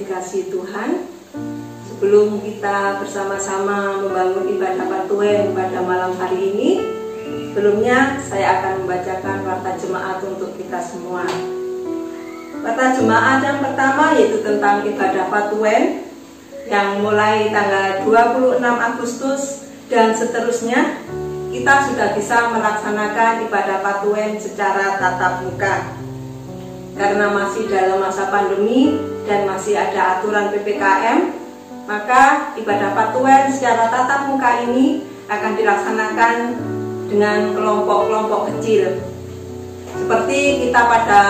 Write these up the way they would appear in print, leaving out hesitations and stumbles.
dikasihi Tuhan, sebelum kita bersama-sama membangun ibadah Patuen pada malam hari ini, sebelumnya saya akan membacakan warta jemaat untuk kita semua. Warta jemaat yang pertama yaitu tentang ibadah Patuen yang mulai tanggal 26 Agustus dan seterusnya. Kita sudah bisa melaksanakan ibadah Patuen secara tatap muka. Karena masih dalam masa pandemi dan masih ada aturan PPKM, maka ibadah Patuen secara tatap muka ini akan dilaksanakan dengan kelompok-kelompok kecil. Seperti kita pada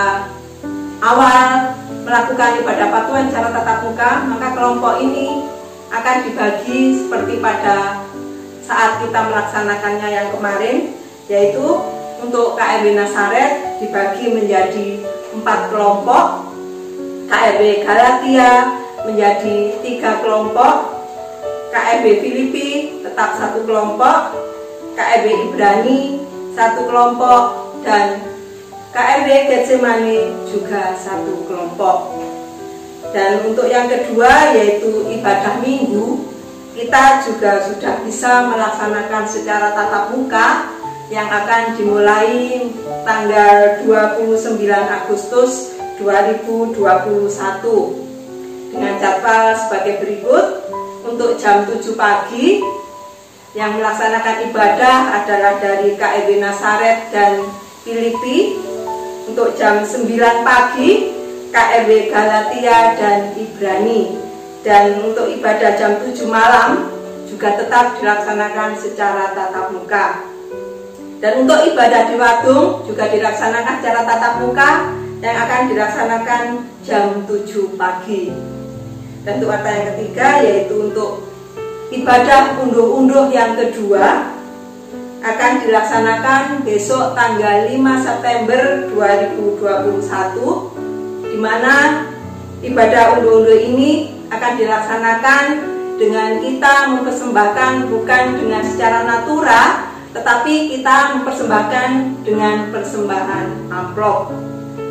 awal melakukan ibadah Patuen secara tatap muka, maka kelompok ini akan dibagi seperti pada saat kita melaksanakannya yang kemarin, yaitu untuk KRB Nazaret dibagi menjadi 4 kelompok, KRB Galatia menjadi 3 kelompok, KRB Filipi tetap 1 kelompok, KRB Ibrani 1 kelompok, dan KRB Getsemani juga 1 kelompok. Dan untuk yang kedua yaitu ibadah minggu, kita juga sudah bisa melaksanakan secara tatap muka yang akan dimulai tanggal 29 Agustus 2021 dengan jadwal sebagai berikut. Untuk jam 7 pagi yang melaksanakan ibadah adalah dari KRB Nazaret dan Filipi. Untuk jam 9 pagi KRB Galatia dan Ibrani. Dan untuk ibadah jam 7 malam juga tetap dilaksanakan secara tatap muka. Dan untuk ibadah di Wadung juga dilaksanakan secara tatap muka yang akan dilaksanakan jam 7 pagi. Dan untuk warta yang ketiga yaitu untuk ibadah unduh-unduh yang kedua akan dilaksanakan besok tanggal 5 September 2021, di mana ibadah unduh-unduh ini akan dilaksanakan dengan kita mempersembahkan bukan dengan secara natura, tetapi kita mempersembahkan dengan persembahan amplop.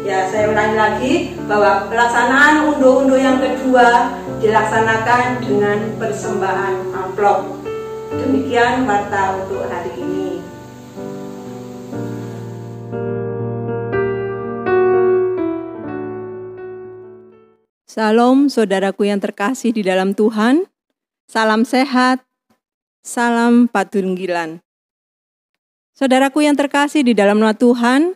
Ya, saya ulangi lagi bahwa pelaksanaan unduh-unduh yang kedua dilaksanakan dengan persembahan amplop. Demikian warta untuk hari ini. Salam saudaraku yang terkasih di dalam Tuhan. Salam sehat, salam patunggilan. Saudaraku yang terkasih di dalam nama Tuhan,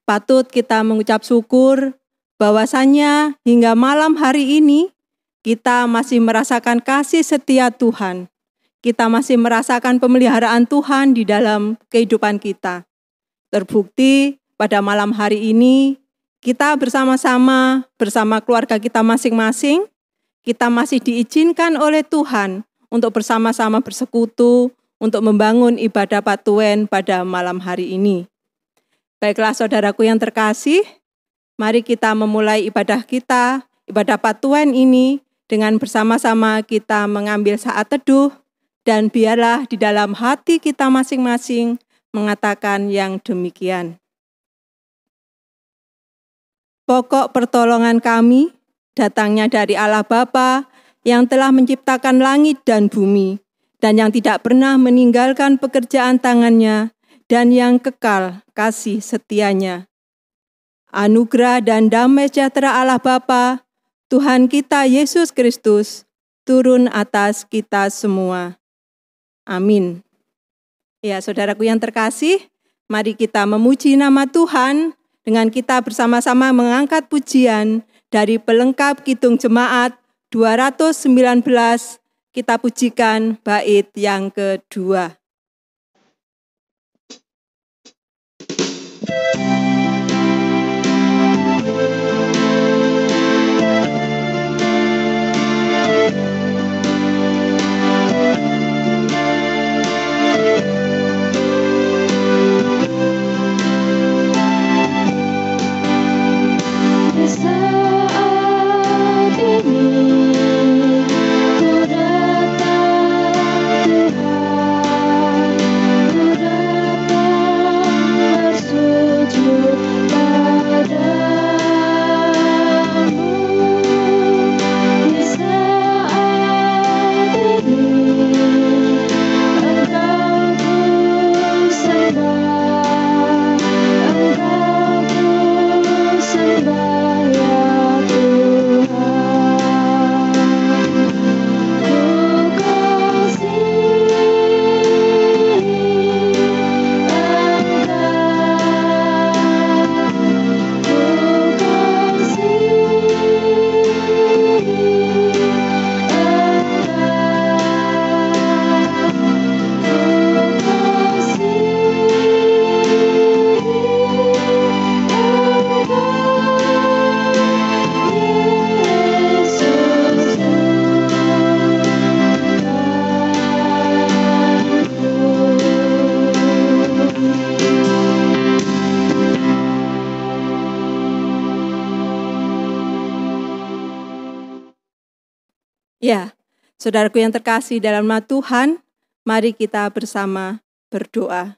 patut kita mengucap syukur bahwasannya hingga malam hari ini kita masih merasakan kasih setia Tuhan. Kita masih merasakan pemeliharaan Tuhan di dalam kehidupan kita. Terbukti pada malam hari ini kita bersama-sama bersama keluarga kita masing-masing, kita masih diizinkan oleh Tuhan untuk bersama-sama bersekutu untuk membangun ibadah Patuen pada malam hari ini. Baiklah saudaraku yang terkasih, mari kita memulai ibadah kita, ibadah Patuen ini dengan bersama-sama kita mengambil saat teduh dan biarlah di dalam hati kita masing-masing mengatakan yang demikian. Pokok pertolongan kami datangnya dari Allah Bapa yang telah menciptakan langit dan bumi dan yang tidak pernah meninggalkan pekerjaan tangannya dan yang kekal kasih setianya. Anugerah dan damai sejahtera Allah Bapa, Tuhan kita Yesus Kristus, turun atas kita semua. Amin. Ya, saudaraku yang terkasih, mari kita memuji nama Tuhan dengan kita bersama-sama mengangkat pujian dari pelengkap Kidung Jemaat 219, kita pujikan bait yang kedua. Saat ini ku datang Tuhan. Saudaraku yang terkasih dalam nama Tuhan, mari kita bersama berdoa.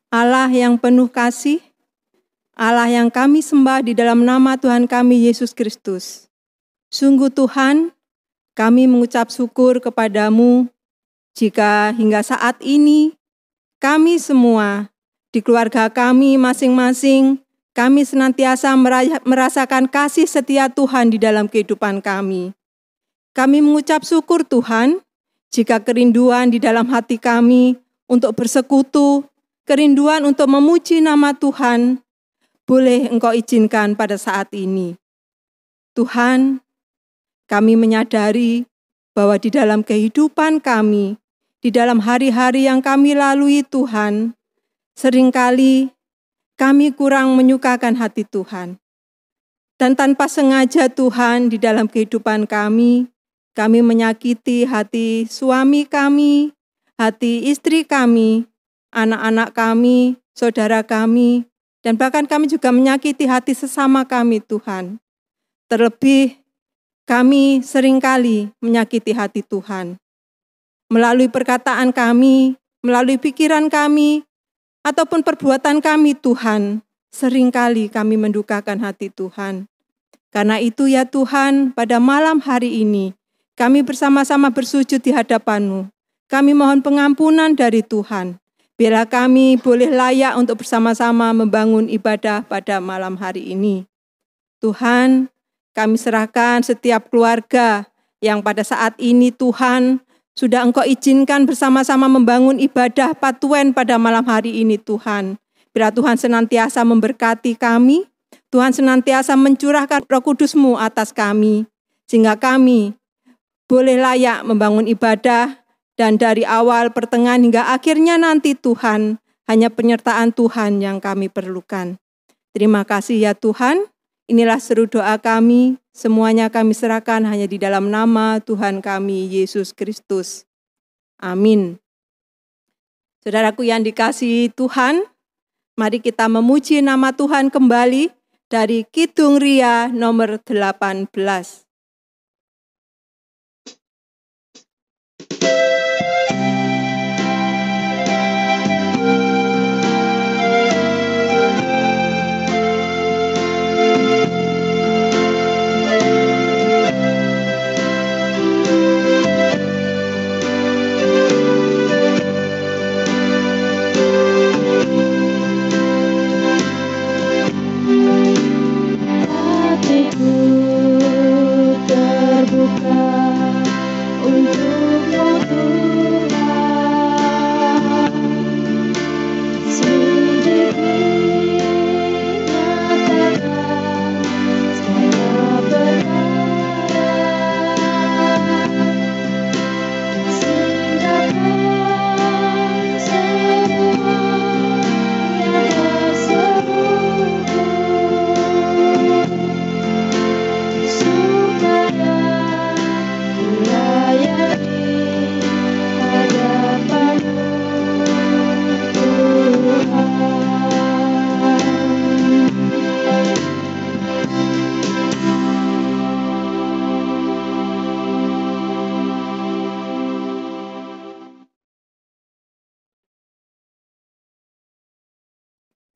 Allah yang penuh kasih, Allah yang kami sembah di dalam nama Tuhan kami Yesus Kristus. Sungguh Tuhan, kami mengucap syukur kepadamu jika hingga saat ini kami semua di keluarga kami masing-masing, kami senantiasa merasakan kasih setia Tuhan di dalam kehidupan kami. Kami mengucap syukur Tuhan, jika kerinduan di dalam hati kami untuk bersekutu, kerinduan untuk memuji nama Tuhan, boleh Engkau izinkan pada saat ini. Tuhan, kami menyadari bahwa di dalam kehidupan kami, di dalam hari-hari yang kami lalui Tuhan, seringkali kami kurang menyukakan hati Tuhan. Dan tanpa sengaja Tuhan di dalam kehidupan kami menyakiti hati suami kami, hati istri kami, anak-anak kami, saudara kami, dan bahkan kami juga menyakiti hati sesama kami Tuhan. Terlebih kami seringkali menyakiti hati Tuhan. Melalui perkataan kami, melalui pikiran kami, ataupun perbuatan kami Tuhan, seringkali kami mendukakan hati Tuhan. Karena itu ya Tuhan, pada malam hari ini, kami bersama-sama bersujud di hadapan-Mu. Kami mohon pengampunan dari Tuhan. Biarlah kami boleh layak untuk bersama-sama membangun ibadah pada malam hari ini. Tuhan, kami serahkan setiap keluarga yang pada saat ini Tuhan, sudah Engkau izinkan bersama-sama membangun ibadah Patuen pada malam hari ini Tuhan. Biar Tuhan senantiasa memberkati kami, Tuhan senantiasa mencurahkan Roh Kudus-Mu atas kami, sehingga kami boleh layak membangun ibadah, dan dari awal, pertengahan, hingga akhirnya nanti Tuhan, hanya penyertaan Tuhan yang kami perlukan. Terima kasih ya Tuhan, inilah seru doa kami, semuanya kami serahkan hanya di dalam nama Tuhan kami, Yesus Kristus. Amin. Saudaraku yang dikasihi Tuhan, mari kita memuji nama Tuhan kembali dari Kidung Ria nomor 18.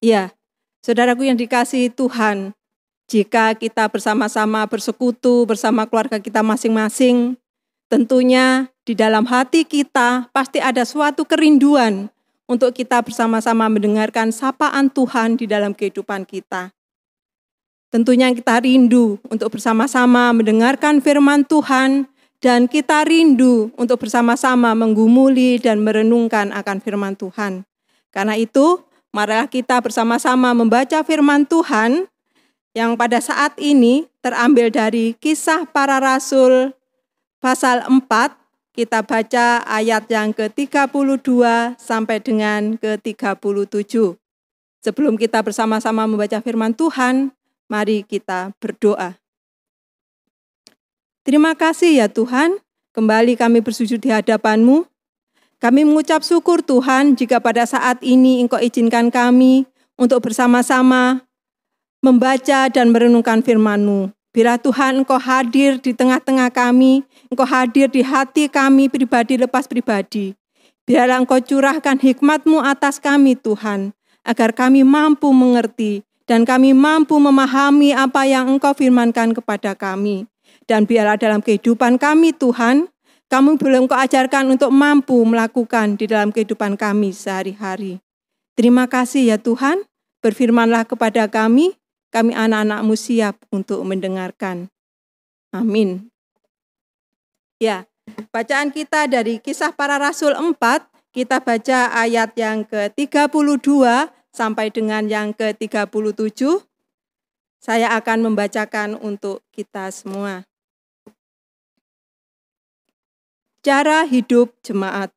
Ya, saudaraku yang dikasihi Tuhan, jika kita bersama-sama bersekutu bersama keluarga kita masing-masing, tentunya di dalam hati kita pasti ada suatu kerinduan untuk kita bersama-sama mendengarkan sapaan Tuhan di dalam kehidupan kita. Tentunya kita rindu untuk bersama-sama mendengarkan firman Tuhan, dan kita rindu untuk bersama-sama menggumuli dan merenungkan akan firman Tuhan. Karena itu, marilah kita bersama-sama membaca firman Tuhan yang pada saat ini terambil dari Kisah Para Rasul pasal 4, kita baca ayat yang ke-32 sampai dengan ke-37. Sebelum kita bersama-sama membaca firman Tuhan, mari kita berdoa. Terima kasih ya Tuhan, kembali kami bersujud di hadapan-Mu. Kami mengucap syukur Tuhan jika pada saat ini Engkau izinkan kami untuk bersama-sama membaca dan merenungkan firman-Mu. Biarlah Tuhan Engkau hadir di tengah-tengah kami, Engkau hadir di hati kami pribadi lepas pribadi. Biarlah Engkau curahkan hikmat-Mu atas kami Tuhan, agar kami mampu mengerti dan kami mampu memahami apa yang Engkau firmankan kepada kami. Dan biarlah dalam kehidupan kami Tuhan, Kamu belum Engkau ajarkan untuk mampu melakukan di dalam kehidupan kami sehari-hari. Terima kasih ya Tuhan, berfirmanlah kepada kami anak-anak-Mu siap untuk mendengarkan. Amin. Ya, bacaan kita dari Kisah Para Rasul 4, kita baca ayat yang ke-32 sampai dengan yang ke-37. Saya akan membacakan untuk kita semua. Cara hidup jemaat.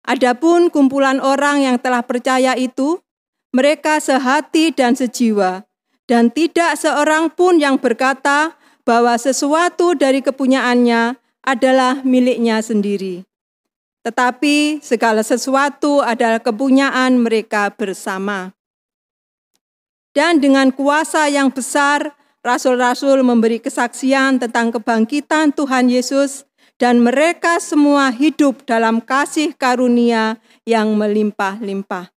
Adapun kumpulan orang yang telah percaya itu, mereka sehati dan sejiwa, dan tidak seorang pun yang berkata bahwa sesuatu dari kepunyaannya adalah miliknya sendiri. Tetapi segala sesuatu adalah kepunyaan mereka bersama. Dan dengan kuasa yang besar, rasul-rasul memberi kesaksian tentang kebangkitan Tuhan Yesus, dan mereka semua hidup dalam kasih karunia yang melimpah-limpah.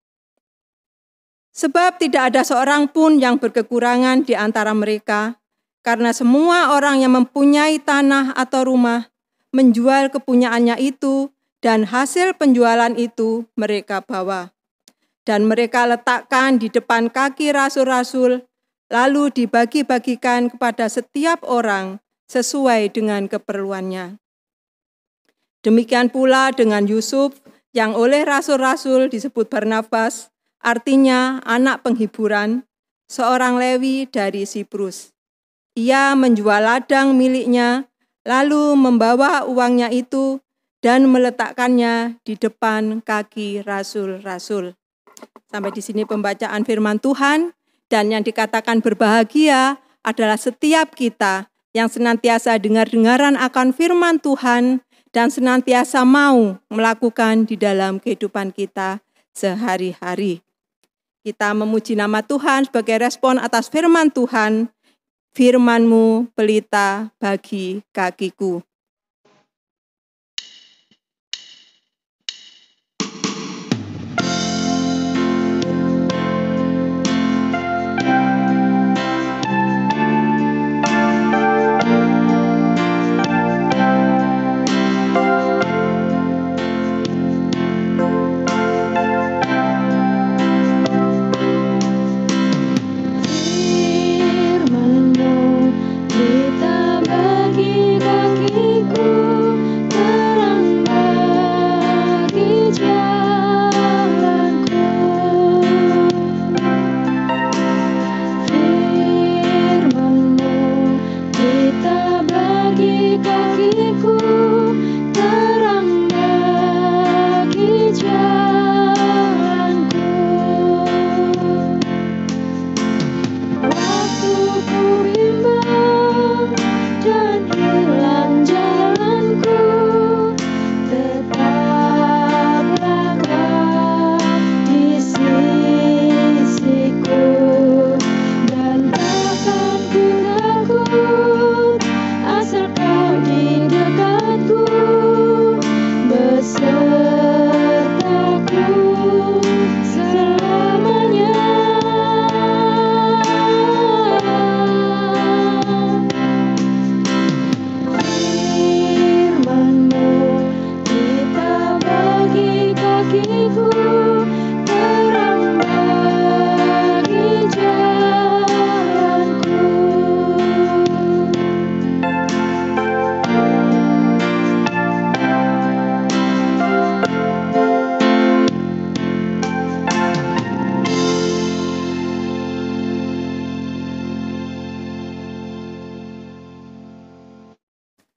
Sebab tidak ada seorang pun yang berkekurangan di antara mereka, karena semua orang yang mempunyai tanah atau rumah menjual kepunyaannya itu, dan hasil penjualan itu mereka bawa. Dan mereka letakkan di depan kaki rasul-rasul, lalu dibagi-bagikan kepada setiap orang sesuai dengan keperluannya. Demikian pula dengan Yusuf yang oleh rasul-rasul disebut Barnabas, artinya anak penghiburan, seorang Lewi dari Siprus. Ia menjual ladang miliknya, lalu membawa uangnya itu dan meletakkannya di depan kaki rasul-rasul. Sampai di sini pembacaan firman Tuhan, dan yang dikatakan berbahagia adalah setiap kita yang senantiasa dengar-dengaran akan firman Tuhan dan senantiasa mau melakukan di dalam kehidupan kita sehari-hari. Kita memuji nama Tuhan sebagai respon atas firman Tuhan, firman-Mu pelita bagi kakiku.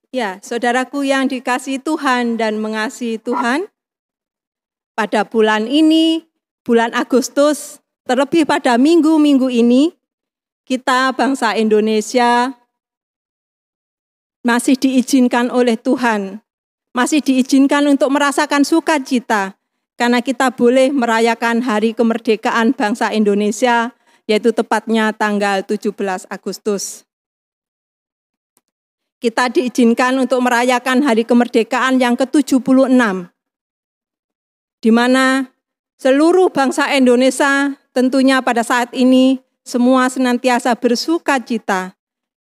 Ya, saudaraku yang dikasihi Tuhan dan mengasihi Tuhan, pada bulan ini, bulan Agustus, terlebih pada minggu-minggu ini, kita bangsa Indonesia masih diizinkan oleh Tuhan, masih diizinkan untuk merasakan sukacita, karena kita boleh merayakan hari kemerdekaan bangsa Indonesia, yaitu tepatnya tanggal 17 Agustus. kita diizinkan untuk merayakan hari kemerdekaan yang ke-76, di mana seluruh bangsa Indonesia tentunya pada saat ini semua senantiasa bersukacita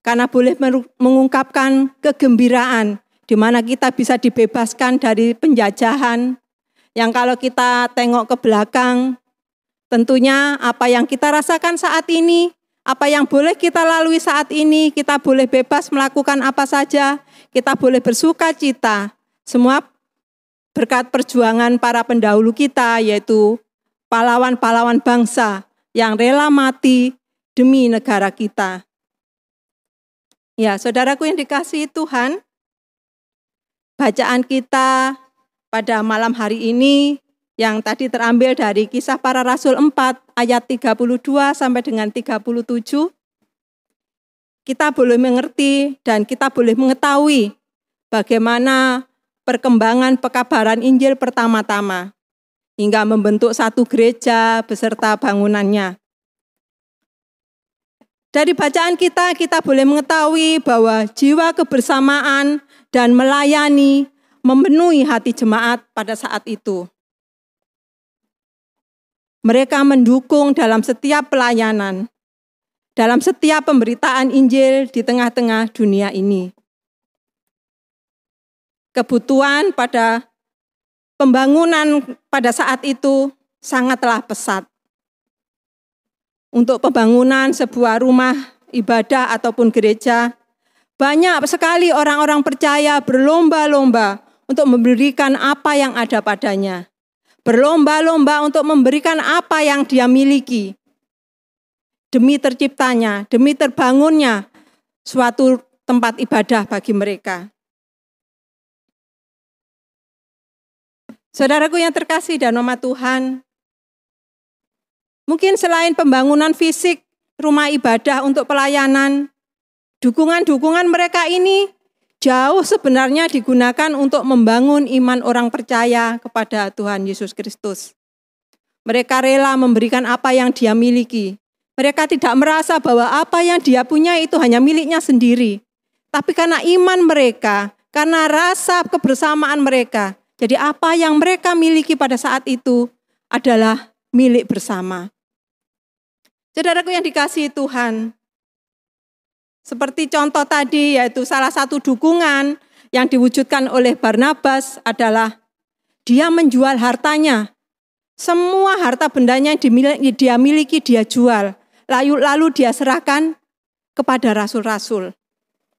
karena boleh mengungkapkan kegembiraan di mana kita bisa dibebaskan dari penjajahan yang kalau kita tengok ke belakang, tentunya apa yang kita rasakan saat ini, apa yang boleh kita lalui saat ini, kita boleh bebas melakukan apa saja, kita boleh bersukacita. Semua berkat perjuangan para pendahulu kita, yaitu pahlawan-pahlawan bangsa yang rela mati demi negara kita. Ya, saudaraku yang dikasihi Tuhan, bacaan kita pada malam hari ini yang tadi terambil dari Kisah Para Rasul 4 ayat 32 sampai dengan 37, kita boleh mengerti dan kita boleh mengetahui bagaimana perkembangan pekabaran Injil pertama-tama hingga membentuk satu gereja beserta bangunannya. Dari bacaan kita boleh mengetahui bahwa jiwa kebersamaan dan melayani memenuhi hati jemaat pada saat itu. Mereka mendukung dalam setiap pelayanan, dalam setiap pemberitaan Injil di tengah-tengah dunia ini. Kebutuhan pada pembangunan pada saat itu sangatlah pesat. Untuk pembangunan sebuah rumah ibadah ataupun gereja, banyak sekali orang-orang percaya berlomba-lomba untuk memberikan apa yang ada padanya. Berlomba-lomba untuk memberikan apa yang dia miliki. Demi terciptanya, demi terbangunnya suatu tempat ibadah bagi mereka. Saudaraku yang terkasih dan umat Tuhan, mungkin selain pembangunan fisik rumah ibadah untuk pelayanan, dukungan-dukungan mereka ini jauh sebenarnya digunakan untuk membangun iman orang percaya kepada Tuhan Yesus Kristus. Mereka rela memberikan apa yang dia miliki. Mereka tidak merasa bahwa apa yang dia punya itu hanya miliknya sendiri. Tapi karena iman mereka, karena rasa kebersamaan mereka, jadi apa yang mereka miliki pada saat itu adalah milik bersama. Saudaraku yang dikasihi Tuhan, seperti contoh tadi, yaitu salah satu dukungan yang diwujudkan oleh Barnabas adalah dia menjual hartanya. Semua harta bendanya yang dia miliki dia jual. Lalu dia serahkan kepada rasul-rasul.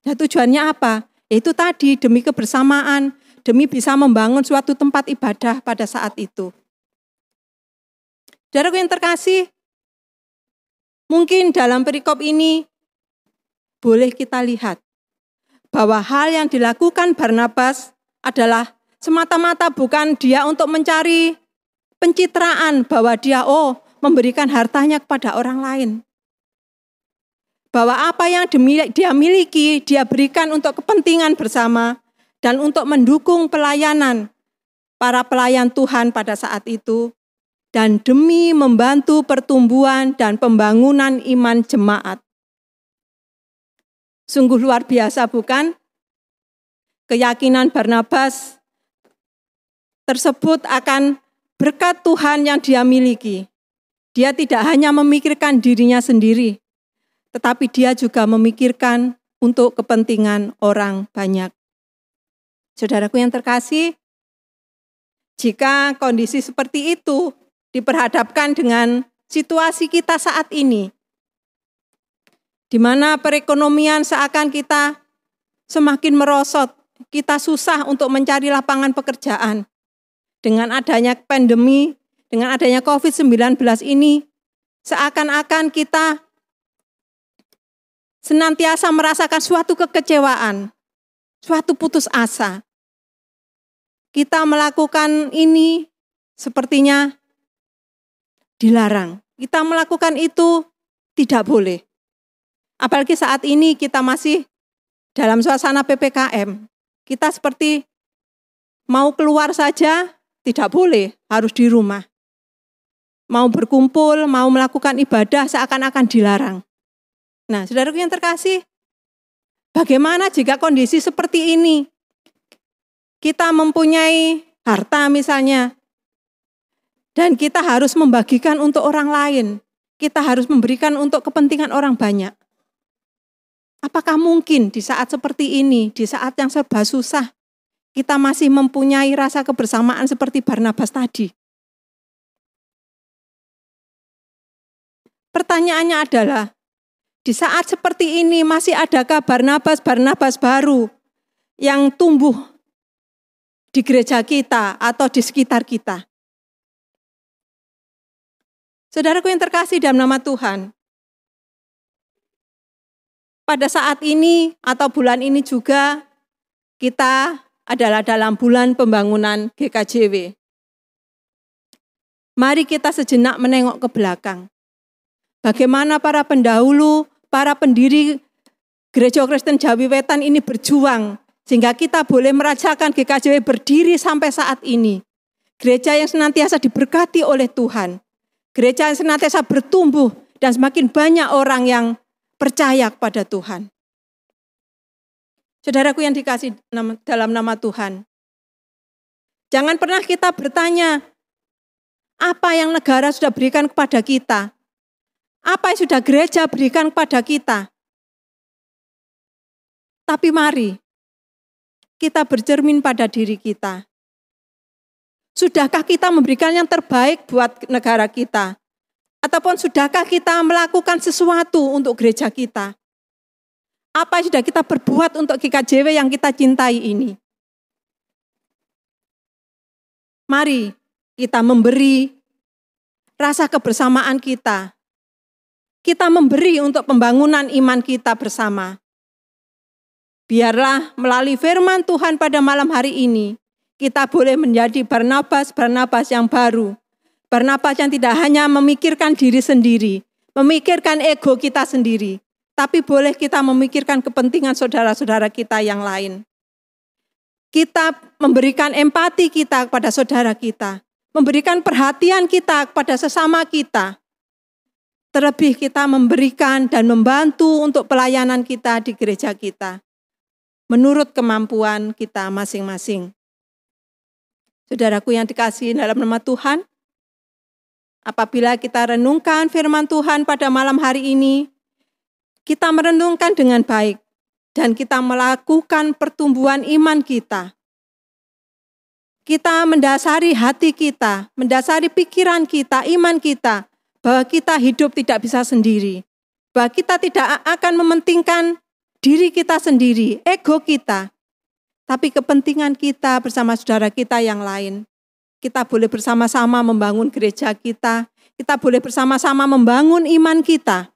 Nah, tujuannya apa? Yaitu tadi demi kebersamaan, demi bisa membangun suatu tempat ibadah pada saat itu. Saudaraku yang terkasih, mungkin dalam perikop ini boleh kita lihat bahwa hal yang dilakukan Barnabas adalah semata-mata bukan dia untuk mencari pencitraan bahwa dia memberikan hartanya kepada orang lain. Bahwa apa yang dia miliki dia berikan untuk kepentingan bersama dan untuk mendukung pelayanan para pelayan Tuhan pada saat itu dan demi membantu pertumbuhan dan pembangunan iman jemaat. Sungguh luar biasa bukan? Keyakinan Barnabas tersebut akan berkat Tuhan yang dia miliki. Dia tidak hanya memikirkan dirinya sendiri, tetapi dia juga memikirkan untuk kepentingan orang banyak. Saudaraku yang terkasih, jika kondisi seperti itu diperhadapkan dengan situasi kita saat ini, di mana perekonomian seakan kita semakin merosot, kita susah untuk mencari lapangan pekerjaan. Dengan adanya pandemi, dengan adanya COVID-19 ini, seakan-akan kita senantiasa merasakan suatu kekecewaan, suatu putus asa. Kita melakukan ini sepertinya dilarang. Kita melakukan itu tidak boleh. Apalagi saat ini kita masih dalam suasana PPKM. Kita seperti mau keluar saja tidak boleh, harus di rumah. Mau berkumpul, mau melakukan ibadah seakan-akan dilarang. Nah, saudaraku yang terkasih, Bagaimana jika kondisi seperti ini? Kita mempunyai harta misalnya, dan kita harus membagikan untuk orang lain. Kita harus memberikan untuk kepentingan orang banyak. Apakah mungkin di saat seperti ini, di saat yang serba susah, kita masih mempunyai rasa kebersamaan seperti Barnabas tadi? Pertanyaannya adalah, di saat seperti ini masih adakah Barnabas baru yang tumbuh di gereja kita atau di sekitar kita? Saudaraku yang terkasih dalam nama Tuhan, pada saat ini atau bulan ini juga kita adalah dalam bulan pembangunan GKJW. Mari kita sejenak menengok ke belakang. Bagaimana para pendahulu, para pendiri Gereja Kristen Jawi Wetan ini berjuang sehingga kita boleh merasakan GKJW berdiri sampai saat ini. Gereja yang senantiasa diberkati oleh Tuhan. Gereja yang senantiasa bertumbuh dan semakin banyak orang yang percaya kepada Tuhan. Saudaraku yang dikasih dalam nama Tuhan, jangan pernah kita bertanya, apa yang negara sudah berikan kepada kita? Apa yang sudah gereja berikan kepada kita? Tapi mari kita bercermin pada diri kita. Sudahkah kita memberikan yang terbaik buat negara kita? Ataupun sudahkah kita melakukan sesuatu untuk gereja kita? Apa yang sudah kita perbuat untuk GKJW yang kita cintai ini? Mari kita memberi rasa kebersamaan kita. Kita memberi untuk pembangunan iman kita bersama. Biarlah melalui firman Tuhan pada malam hari ini, kita boleh menjadi Barnabas yang baru. Barnabas yang tidak hanya memikirkan diri sendiri, memikirkan ego kita sendiri, tapi boleh kita memikirkan kepentingan saudara-saudara kita yang lain. Kita memberikan empati kita kepada saudara kita, memberikan perhatian kita kepada sesama kita. Terlebih kita memberikan dan membantu untuk pelayanan kita di gereja kita, menurut kemampuan kita masing-masing. Saudaraku yang dikasihi dalam nama Tuhan, apabila kita renungkan firman Tuhan pada malam hari ini, kita merenungkan dengan baik dan kita melakukan pertumbuhan iman kita. Kita mendasari hati kita, mendasari pikiran kita, iman kita, bahwa kita hidup tidak bisa sendiri, bahwa kita tidak akan mementingkan diri kita sendiri, ego kita, tapi kepentingan kita bersama saudara kita yang lain. Kita boleh bersama-sama membangun gereja kita, kita boleh bersama-sama membangun iman kita,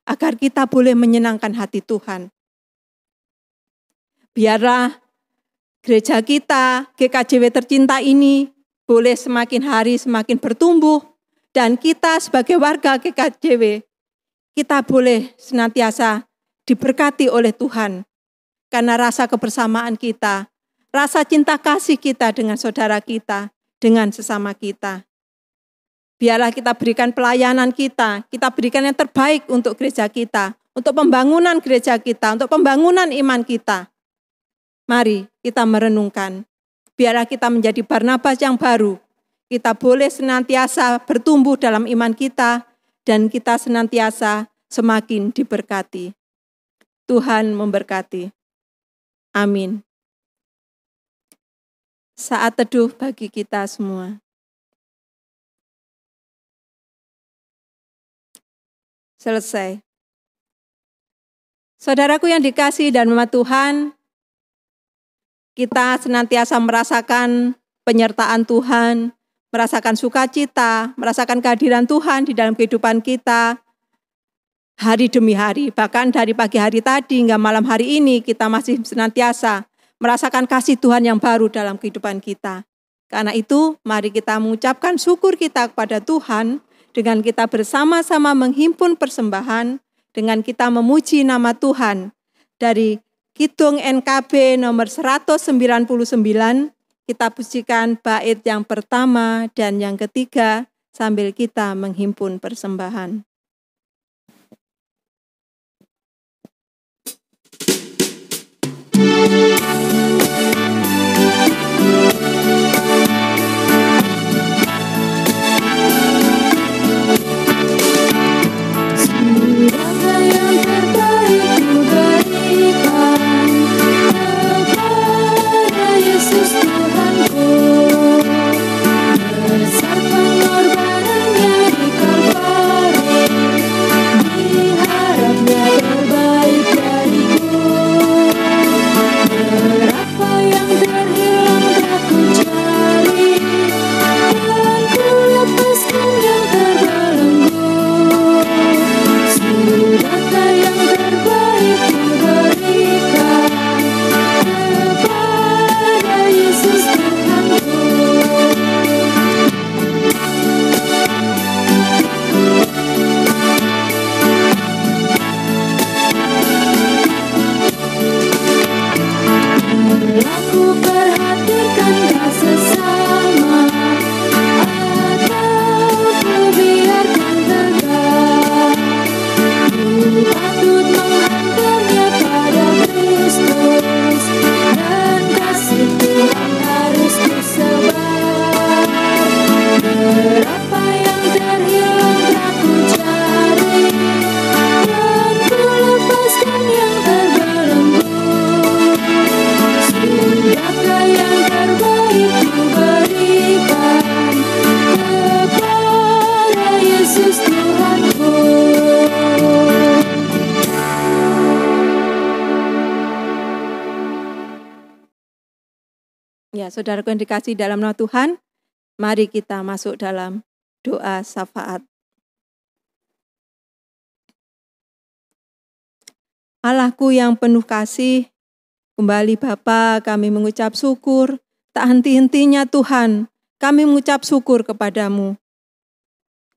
agar kita boleh menyenangkan hati Tuhan. Biarlah gereja kita, GKJW tercinta ini, boleh semakin hari semakin bertumbuh, dan kita sebagai warga GKJW, kita boleh senantiasa diberkati oleh Tuhan. Karena rasa kebersamaan kita, rasa cinta kasih kita dengan saudara kita, dengan sesama kita. Biarlah kita berikan pelayanan kita berikan yang terbaik untuk gereja kita, untuk pembangunan gereja kita, untuk pembangunan iman kita. Mari kita merenungkan, biarlah kita menjadi Barnabas yang baru. Kita boleh senantiasa bertumbuh dalam iman kita, dan kita senantiasa semakin diberkati. Tuhan memberkati. Amin. Saat teduh bagi kita semua. Selesai. Saudaraku yang dikasihi dan rahmat Tuhan, kita senantiasa merasakan penyertaan Tuhan, merasakan sukacita, merasakan kehadiran Tuhan di dalam kehidupan kita hari demi hari. Bahkan dari pagi hari tadi hingga malam hari ini kita masih senantiasa merasakan kasih Tuhan yang baru dalam kehidupan kita. Karena itu mari kita mengucapkan syukur kita kepada Tuhan dengan kita bersama-sama menghimpun persembahan, dengan kita memuji nama Tuhan. Dari Kidung NKB nomor 199, kita pujikan bait yang pertama dan yang ketiga sambil kita menghimpun persembahan. Ya, saudaraku yang dikasihi dalam nama Tuhan, mari kita masuk dalam doa syafaat. Allahku yang penuh kasih, kembali Bapa, kami mengucap syukur, tak henti-hentinya Tuhan, kami mengucap syukur kepadamu.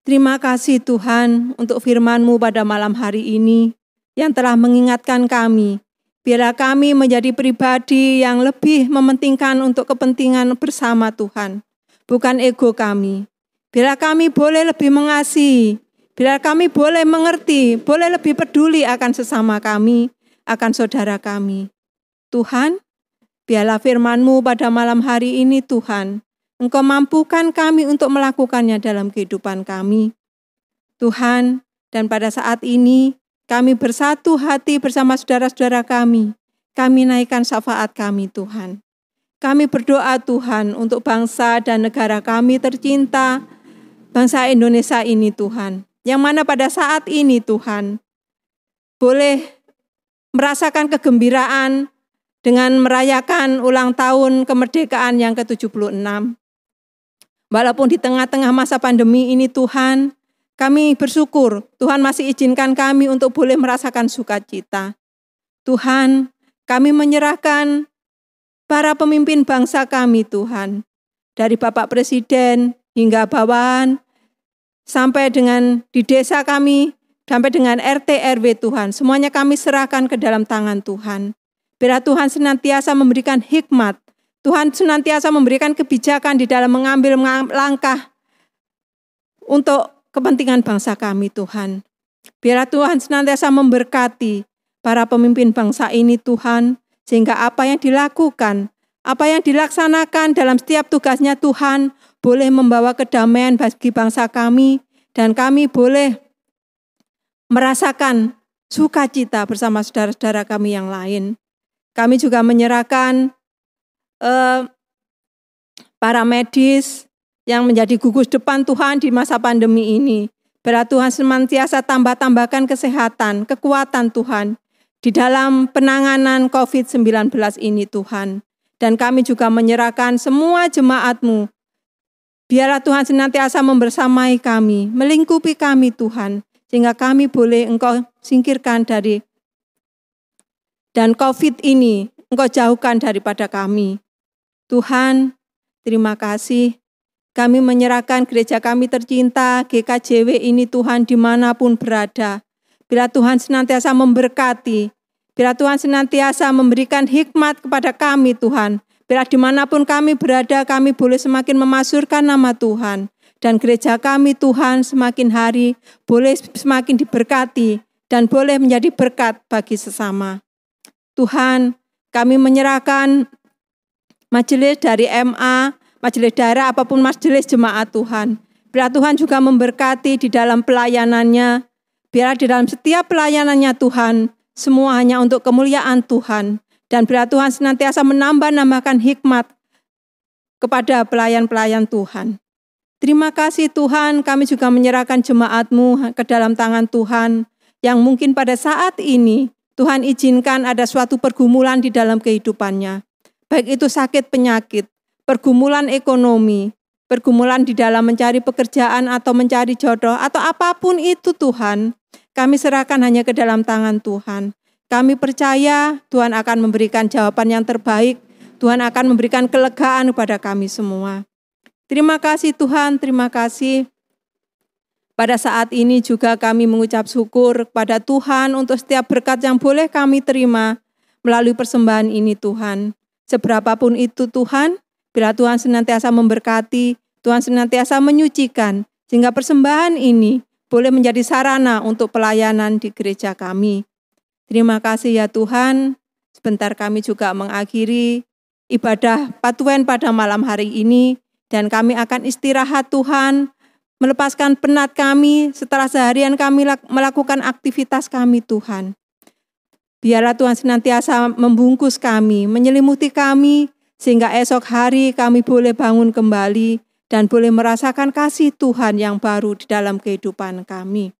Terima kasih Tuhan untuk firman-Mu pada malam hari ini, yang telah mengingatkan kami, biarlah kami menjadi pribadi yang lebih mementingkan untuk kepentingan bersama Tuhan, bukan ego kami. Biarlah kami boleh lebih mengasihi, biarlah kami boleh mengerti, boleh lebih peduli akan sesama kami, akan saudara kami. Tuhan, biarlah firman-Mu pada malam hari ini Tuhan, Engkau mampukan kami untuk melakukannya dalam kehidupan kami. Tuhan, dan pada saat ini, kami bersatu hati bersama saudara-saudara kami. Kami naikkan syafaat kami Tuhan. Kami berdoa Tuhan untuk bangsa dan negara kami tercinta, bangsa Indonesia ini Tuhan. Yang mana pada saat ini Tuhan, boleh merasakan kegembiraan dengan merayakan ulang tahun kemerdekaan yang ke-76. Walaupun di tengah-tengah masa pandemi ini Tuhan, kami bersyukur Tuhan masih izinkan kami untuk boleh merasakan sukacita. Tuhan, kami menyerahkan para pemimpin bangsa kami Tuhan. Dari Bapak Presiden hingga bawahan, sampai dengan di desa kami, sampai dengan RT RW Tuhan. Semuanya kami serahkan ke dalam tangan Tuhan. Biar Tuhan senantiasa memberikan hikmat. Tuhan senantiasa memberikan kebijakan di dalam mengambil langkah untuk kepentingan bangsa kami Tuhan. Biarlah Tuhan senantiasa memberkati para pemimpin bangsa ini Tuhan, sehingga apa yang dilakukan, apa yang dilaksanakan dalam setiap tugasnya Tuhan, boleh membawa kedamaian bagi bangsa kami, dan kami boleh merasakan sukacita bersama saudara-saudara kami yang lain. Kami juga menyerahkan para medis, yang menjadi gugus depan Tuhan di masa pandemi ini. Biarlah Tuhan senantiasa tambahkan kesehatan, kekuatan Tuhan di dalam penanganan COVID-19 ini Tuhan. Dan kami juga menyerahkan semua jemaat-Mu. Biarlah Tuhan senantiasa membersamai kami, melingkupi kami Tuhan, sehingga kami boleh Engkau singkirkan dari dan COVID ini, Engkau jauhkan daripada kami. Tuhan, terima kasih. Kami menyerahkan gereja kami tercinta, GKJW ini Tuhan dimanapun berada. Bila Tuhan senantiasa memberkati, bila Tuhan senantiasa memberikan hikmat kepada kami Tuhan. Bila dimanapun kami berada, kami boleh semakin memasyurkan nama Tuhan. Dan gereja kami Tuhan semakin hari boleh semakin diberkati dan boleh menjadi berkat bagi sesama. Tuhan, kami menyerahkan majelis dari MA, majelis daerah, apapun majelis jemaat Tuhan. Biar Tuhan juga memberkati di dalam pelayanannya. Biar di dalam setiap pelayanannya Tuhan, semua hanya untuk kemuliaan Tuhan. Dan biar Tuhan senantiasa menambah-nambahkan hikmat kepada pelayan-pelayan Tuhan. Terima kasih Tuhan, kami juga menyerahkan jemaat-Mu ke dalam tangan Tuhan. Yang mungkin pada saat ini, Tuhan izinkan ada suatu pergumulan di dalam kehidupannya. Baik itu sakit penyakit, pergumulan ekonomi, pergumulan di dalam mencari pekerjaan atau mencari jodoh, atau apapun itu Tuhan, kami serahkan hanya ke dalam tangan Tuhan. Kami percaya Tuhan akan memberikan jawaban yang terbaik, Tuhan akan memberikan kelegaan kepada kami semua. Terima kasih Tuhan, terima kasih. Pada saat ini juga kami mengucap syukur kepada Tuhan untuk setiap berkat yang boleh kami terima melalui persembahan ini Tuhan. Seberapapun itu Tuhan, bila Tuhan senantiasa memberkati, Tuhan senantiasa menyucikan, sehingga persembahan ini boleh menjadi sarana untuk pelayanan di gereja kami. Terima kasih ya Tuhan, sebentar kami juga mengakhiri ibadah Patuen pada malam hari ini, dan kami akan istirahat Tuhan, melepaskan penat kami setelah seharian kami melakukan aktivitas kami Tuhan. Biarlah Tuhan senantiasa membungkus kami, menyelimuti kami, sehingga esok hari kami boleh bangun kembali dan boleh merasakan kasih Tuhan yang baru di dalam kehidupan kami.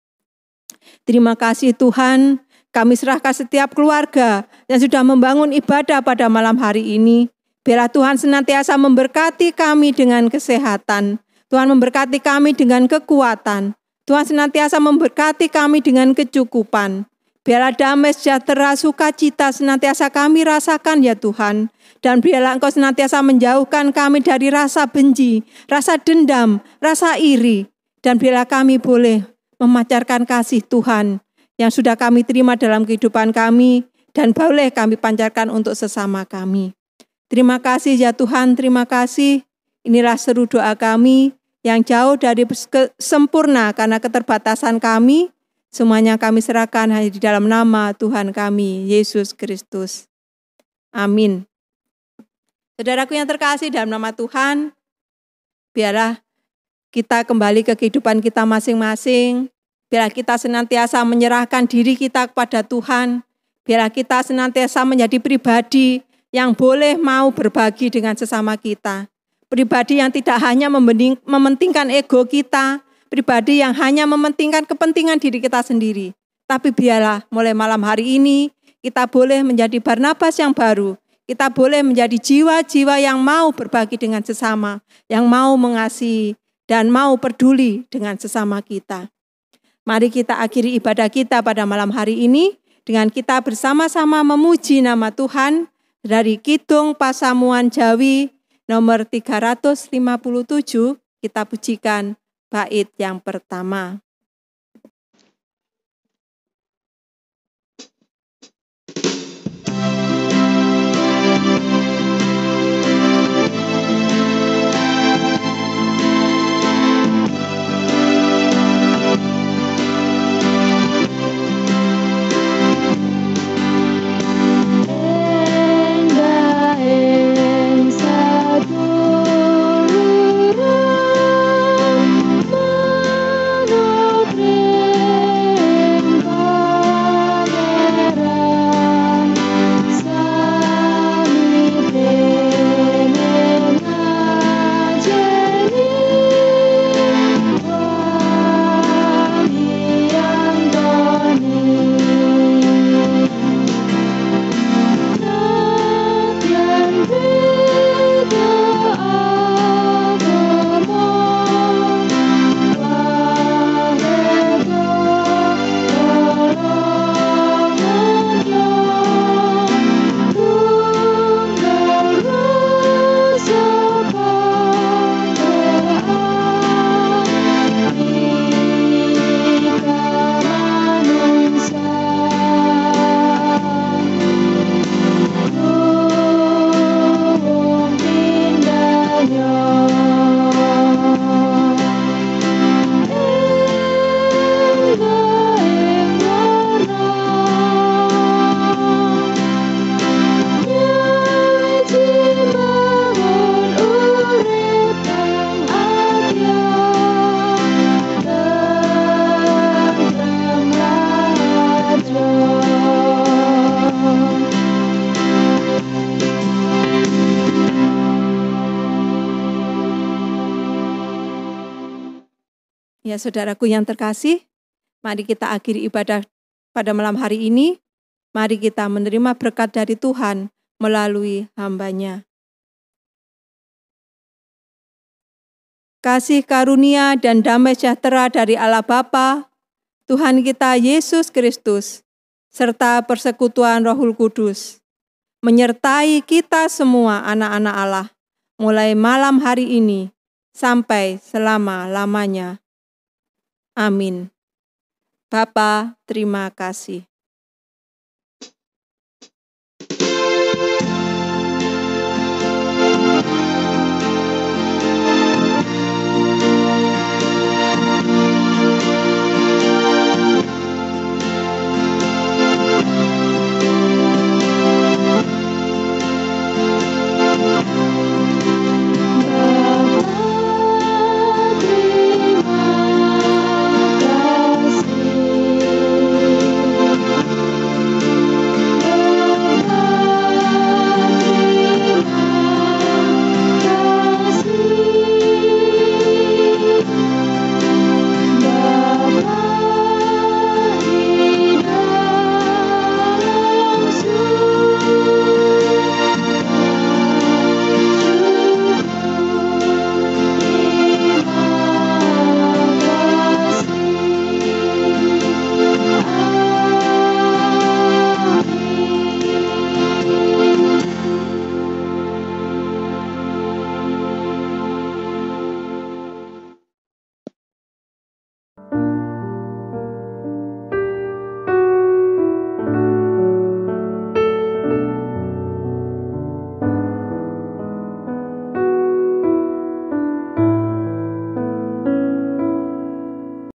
Terima kasih Tuhan, kami serahkan setiap keluarga yang sudah membangun ibadah pada malam hari ini. Biarlah Tuhan senantiasa memberkati kami dengan kesehatan. Tuhan memberkati kami dengan kekuatan. Tuhan senantiasa memberkati kami dengan kecukupan. Biarlah damai, sejahtera, sukacita senantiasa kami rasakan ya Tuhan. Dan biarlah Engkau senantiasa menjauhkan kami dari rasa benci, rasa dendam, rasa iri. Dan biarlah kami boleh memancarkan kasih Tuhan yang sudah kami terima dalam kehidupan kami dan boleh kami pancarkan untuk sesama kami. Terima kasih ya Tuhan, terima kasih. Inilah seru doa kami yang jauh dari sempurna karena keterbatasan kami. Semuanya kami serahkan hanya di dalam nama Tuhan kami, Yesus Kristus. Amin. Saudaraku yang terkasih dalam nama Tuhan, biarlah kita kembali ke kehidupan kita masing-masing. Biarlah kita senantiasa menyerahkan diri kita kepada Tuhan. Biarlah kita senantiasa menjadi pribadi yang boleh mau berbagi dengan sesama kita. Pribadi yang tidak hanya mementingkan ego kita, pribadi yang hanya mementingkan kepentingan diri kita sendiri. Tapi biarlah mulai malam hari ini kita boleh menjadi Barnabas yang baru. Kita boleh menjadi jiwa-jiwa yang mau berbagi dengan sesama, yang mau mengasihi dan mau peduli dengan sesama kita. Mari kita akhiri ibadah kita pada malam hari ini dengan kita bersama-sama memuji nama Tuhan dari Kidung Pasamuan Jawi nomor 357, kita pujikan bait yang pertama. Ya saudaraku yang terkasih, mari kita akhiri ibadah pada malam hari ini. Mari kita menerima berkat dari Tuhan melalui hamba-Nya. Kasih karunia dan damai sejahtera dari Allah Bapa, Tuhan kita Yesus Kristus, serta persekutuan Roh Kudus, menyertai kita semua anak-anak Allah, mulai malam hari ini sampai selama-lamanya. Amin. Bapa, terima kasih.